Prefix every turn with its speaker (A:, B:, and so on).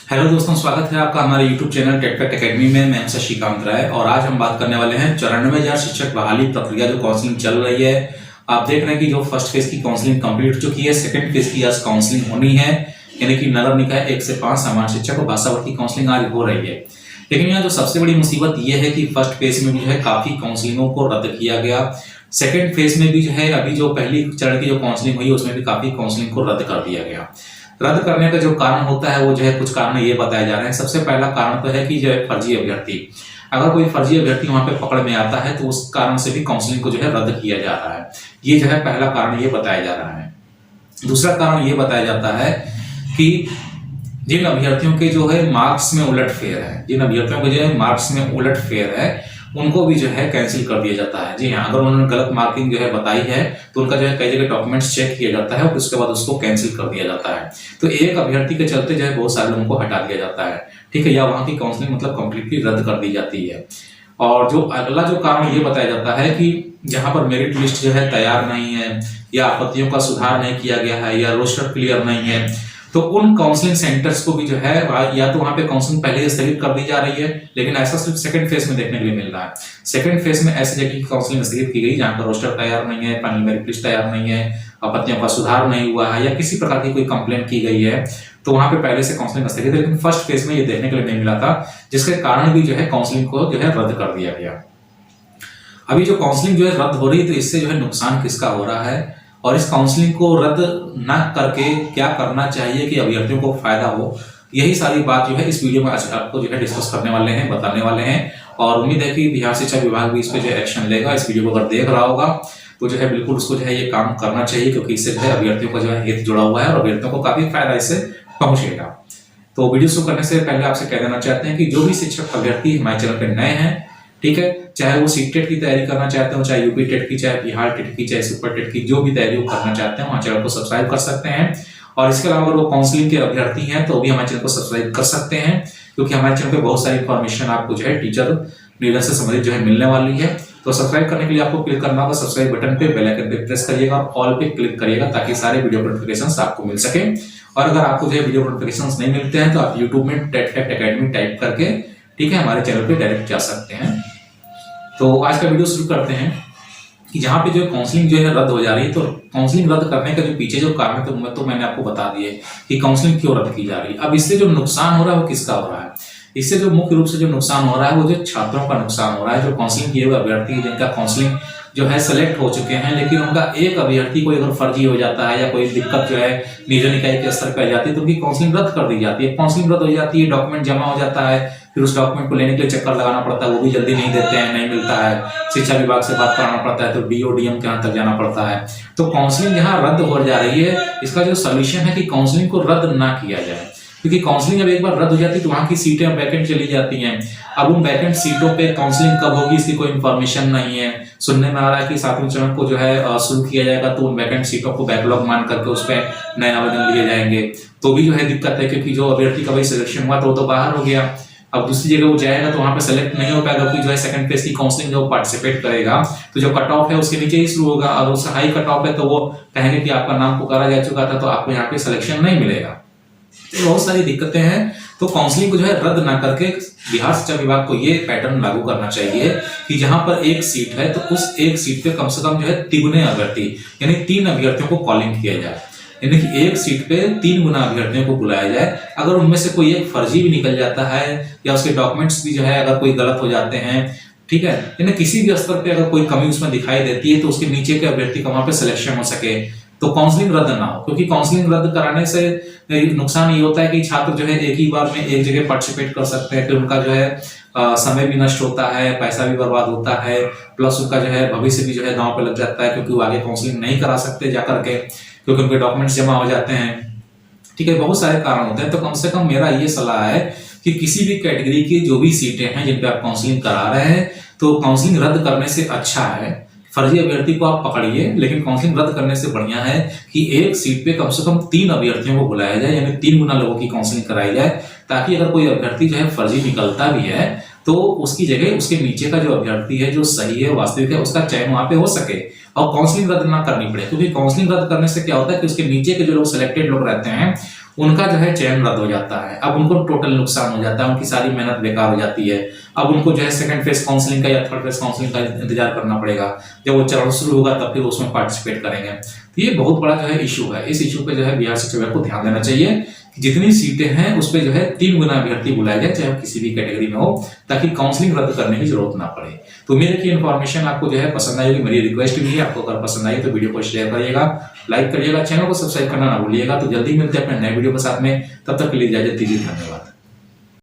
A: Hello दोस्तों, स्वागत है आपका हमारे YouTube channel TET fact academy में। मैं शशिकांत राय और आज हम बात करने वाले हैं 94,000 शिक्षक बहाली प्रक्रिया जो काउंसलिंग चल रही है। आप देख रहे हैं कि जो फर्स्ट फेज की काउंसलिंग कंप्लीट हो चुकी है, सेकंड फेज की आज काउंसलिंग होनी है, यानी कि नगर निकाय 1 से 5 सामान्य शिक्षक और भाषावर्ती काउंसलिंग आज हो रही है। लेकिन यहाँ जो सबसे बड़ी मुसीबत यह है कि फर्स्ट फेज में भी जो है काफी काउंसलिंगों को रद्द किया गया। सेकंड फेज में भी जो है अभी जो पहली चरण की जो काउंसलिंग हुई उसमें भी काफी काउंसलिंग को रद्द कर दिया गया। रद्द करने का जो कारण होता है वो जो है कुछ कारण ये बताए जा रहे हैं। सबसे पहला कारण तो है कि जो है फर्जी अभ्यर्थी, अगर कोई फर्जी अभ्यर्थी वहां पे पकड़ में आता है तो उस कारण से भी काउंसलिंग को जो है रद्द किया जा रहा है। ये जो है पहला कारण ये बताया जा रहा है। दूसरा कारण ये बताया जाता है कि जिन अभ्यर्थियों के जो है मार्क्स में उलटफेर है, जिन अभ्यर्थियों के जो है मार्क्स में उलटफेर है उनको भी जो है कैंसिल कर दिया जाता है। जी हाँ, अगर उन्होंने गलत मार्किंग जो है बताई है तो उनका जो है कई जगह डॉक्यूमेंट्स चेक किया जाता है और उसके बाद उसको कैंसिल कर दिया जाता है। तो एक अभ्यर्थी के चलते जो है बहुत सारे लोगों को हटा दिया जाता है, ठीक है, या वहां की काउंसलिंग मतलब कंप्लीटली रद्द कर दी जाती है। और जो अगला जो कारण ये बताया जाता है कि जहां पर मेरिट लिस्ट जो है तैयार नहीं है या आपत्तियों का सुधार नहीं किया गया है या रोस्टर क्लियर नहीं है, तो उन काउंसलिंग सेंटर्स को भी जो है या तो वहां पे काउंसलिंग पहले ही स्थगित कर दी जा रही है, लेकिन ऐसा सिर्फ सेकंड फेज में देखने के लिए मिल रहा है। सेकंड फेज में ऐसी जगह की काउंसलिंग स्थगित की गई जहां पर रोस्टर तैयार नहीं है, फाइनल मेरिट लिस्ट तैयार नहीं है, आपत्तियों का सुधार नहीं हुआ है या किसी प्रकार की कोई कंप्लेंट की गई है, तो वहां पे पहले से काउंसलिंग स्थगित है। लेकिन फर्स्ट फेज में ये देखने के लिए नहीं मिला था, जिसके कारण भी जो है काउंसलिंग को जो है रद्द कर दिया गया। अभी जो काउंसलिंग जो है रद्द हो रही है तो इससे जो है नुकसान किसका हो रहा है और इस काउंसलिंग को रद्द न करके क्या करना चाहिए कि अभ्यर्थियों को फायदा हो, यही सारी बात जो है इस वीडियो में आज आपको जो है डिस्कस करने वाले हैं, बताने वाले हैं। और उम्मीद है कि बिहार शिक्षा विभाग भी इस पे जो एक्शन लेगा। इस वीडियो को अगर देख रहा होगा तो जो है बिल्कुल उसको जो है ये काम करना चाहिए, क्योंकि इससे जो है अभ्यर्थियों का जो है हित जुड़ा हुआ है और अभ्यर्थियों को काफी फायदा इससे पहुंचेगा। तो वीडियो शुरू करने से पहले आपसे कह देना चाहते हैं कि जो भी शिक्षक अभ्यर्थी हमारे चैनल पर नए हैं, ठीक है, चाहे वो सीटेट की तैयारी करना चाहते हो, चाहे यूपी टेट की, चाहे बिहार टेट की, चाहे सुपर टेट की, जो भी तैयारी वो करना चाहते हैं हमारे चैनल को सब्सक्राइब कर सकते हैं। और इसके अलावा अगर वो काउंसलिंग के अभ्यर्थी हैं तो भी हमारे चैनल को सब्सक्राइब कर सकते हैं, क्योंकि हमारे चैनल पे बहुत सारी इन्फॉर्मेशन आपको जो है टीचर निवेदन से संबंधित जो है मिलने वाली है। तो सब्सक्राइब करने के लिए आपको क्लिक करना होगा सब्सक्राइब बटन पे, बेल आइकन पे प्रेस करिएगा और ऑल पे क्लिक करिएगा ताकि सारे वीडियो नोटिफिकेशंस आपको मिल सके। और अगर आपको जो है वीडियो नोटिफिकेशंस नहीं मिलते हैं तो आप यूट्यूब में टेट फैक्ट एकेडमी टाइप करके, ठीक है, हमारे चैनल पे डायरेक्ट जा सकते हैं। तो आज का वीडियो शुरू करते हैं कि जहां पे जो काउंसलिंग जो है रद्द हो जा रही है, तो काउंसलिंग रद्द करने का जो पीछे जो कारण है तो मैंने आपको बता दिए कि काउंसलिंग क्यों रद्द की जा रही है। अब इससे जो नुकसान हो रहा है वो किसका हो रहा है? इससे जो मुख्य रूप से जो नुकसान हो रहा है वो जो छात्रों का नुकसान हो रहा है, जो काउंसलिंग किए हुए अभ्यर्थी जिनका काउंसलिंग जो है सेलेक्ट हो चुके हैं, लेकिन उनका एक अभ्यर्थी कोई अगर फर्जी हो जाता है या कोई दिक्कत जो है निजी निकाय के स्तर पर आ जाती है तो उनकी काउंसलिंग रद्द कर दी जाती है। काउंसलिंग रद्द हो जाती है, डॉक्यूमेंट जमा हो जाता है, फिर उस डॉक्यूमेंट को लेने के लिए चक्कर लगाना पड़ता है, वो भी जल्दी नहीं देते हैं, नहीं मिलता है, शिक्षा विभाग से बात कराना पड़ता है, तो डीओ डीएम के यहाँ तक जाना पड़ता है। तो काउंसलिंग जहाँ रद्द हो जा रही है, इसका जो सोल्यूशन है कि काउंसलिंग को रद्द ना किया जाए, क्योंकि काउंसलिंग जब एक बार रद्द हो जाती है तो वहां की सीटें वैकेंट चली जाती हैं। अब उन वैकेंट सीटों पे काउंसलिंग कब होगी इसकी कोई इन्फॉर्मेशन नहीं है। सुनने में आ रहा है कि 7वें चरण को जो है शुरू किया जाएगा तो उन वैकेंट सीटों को बैकलॉग मान करके उस पर नए आवेदन लिए जाएंगे, तो भी जो है दिक्कत है, क्योंकि जो अभ्यर्थी का वही सिलेक्शन हुआ तो वो तो बाहर हो गया। अब दूसरी जगह वो जाएगा तो वहां पे सेलेक्ट नहीं हो पाएगा, क्योंकि जो है सेकंड फेज की काउंसलिंग जो पार्टिसिपेट करेगा तो जो कट ऑफ है उसके नीचे ही शुरू होगा, और उससे हाई कट ऑफ है तो वो कहेंगे कि आपका नाम पुकारा जा चुका था तो आपको यहाँ पे सिलेक्शन नहीं मिलेगा। तो बहुत सारी दिक्कतें हैं। तो काउंसलिंग को जो है रद्द ना करके बिहार शिक्षा विभाग को ये पैटर्न लागू करना चाहिए कि जहां पर एक सीट है तो उस एक सीट पे कम से कम जो है 3 गुना अभ्यर्थी, यानी 3 अभ्यर्थियों को कॉलिंग किया जाए, यानी कि एक सीट पे 3 गुना अभ्यर्थियों को बुलाया जाए। अगर उनमें से कोई एक फर्जी भी निकल जाता है या उसके डॉक्यूमेंट्स भी जो है अगर कोई गलत हो जाते हैं, ठीक है, यानी किसी भी स्तर पे अगर कोई कमी उसमें दिखाई देती है तो उसके नीचे के अभ्यर्थी का वहां पे सिलेक्शन हो सके, तो काउंसलिंग रद्द ना हो। क्योंकि काउंसलिंग रद्द कराने से नुकसान ये होता है कि छात्र जो है एक ही बार में एक जगह पार्टिसिपेट कर सकते हैं, फिर उनका जो है समय भी नष्ट होता है, पैसा भी बर्बाद होता है, प्लस उनका जो है भविष्य भी जो है दांव पे लग जाता है, क्योंकि वो आगे काउंसलिंग नहीं करा सकते जाकर के, क्योंकि उनके डॉक्यूमेंट्स जमा हो जाते हैं, ठीक है, बहुत सारे कारण होते हैं। तो कम से कम मेरा ये सलाह है कि किसी भी कैटेगरी की जो भी सीटें हैं जिन पे आप काउंसलिंग करा रहे हैं तो काउंसलिंग रद्द करने से अच्छा है फर्जी अभ्यर्थी को आप पकड़िए, लेकिन काउंसलिंग रद्द करने से बढ़िया है कि एक सीट पे कम से कम 3 अभ्यर्थियों को बुलाया जाए, यानी 3 गुना लोगों की काउंसलिंग कराई जाए, ताकि अगर कोई अभ्यर्थी जो है फर्जी निकलता भी है तो उसकी जगह उसके नीचे का जो अभ्यर्थी है जो सही है वास्तविक है उसका चयन वहां पे हो सके और काउंसलिंग रद्द ना करनी पड़े। क्योंकि काउंसलिंग रद्द करने से क्या होता है कि उसके नीचे के जो लोग सिलेक्टेड लोग रहते हैं उनका जो है चयन रद्द हो जाता है। अब उनको टोटल नुकसान हो जाता है, उनकी सारी मेहनत बेकार हो जाती है। अब उनको जो है सेकंड फेज काउंसलिंग का या थर्ड फेज काउंसलिंग का इंतजार करना पड़ेगा। जब वो चरण शुरू होगा तब फिर उसमें पार्टिसिपेट करेंगे। तो ये बहुत बड़ा जो है इशू है। इस इशू पे जो है बिहार शिक्षा विभाग को ध्यान देना चाहिए कि जितनी सीटें हैं उस पर जो है 3 गुना अभ्यर्थी बुलाया जाए, चाहे किसी भी कैटेगरी में हो, ताकि काउंसलिंग रद्द करने की जरूरत ना पड़े। तो मेरे की इन्फॉर्मेशन आपको जो है पसंद आएगी, मेरी रिक्वेस्ट भी है, आपको अगर पसंद आई तो वीडियो को शेयर करिएगा, लाइक करिएगा, चैनल को सब्सक्राइब करना ना भूलिएगा। तो जल्दी मिलते हैं अपने नए वीडियो के साथ में, तब तक के लिए इजाजत दीजिए, धन्यवाद।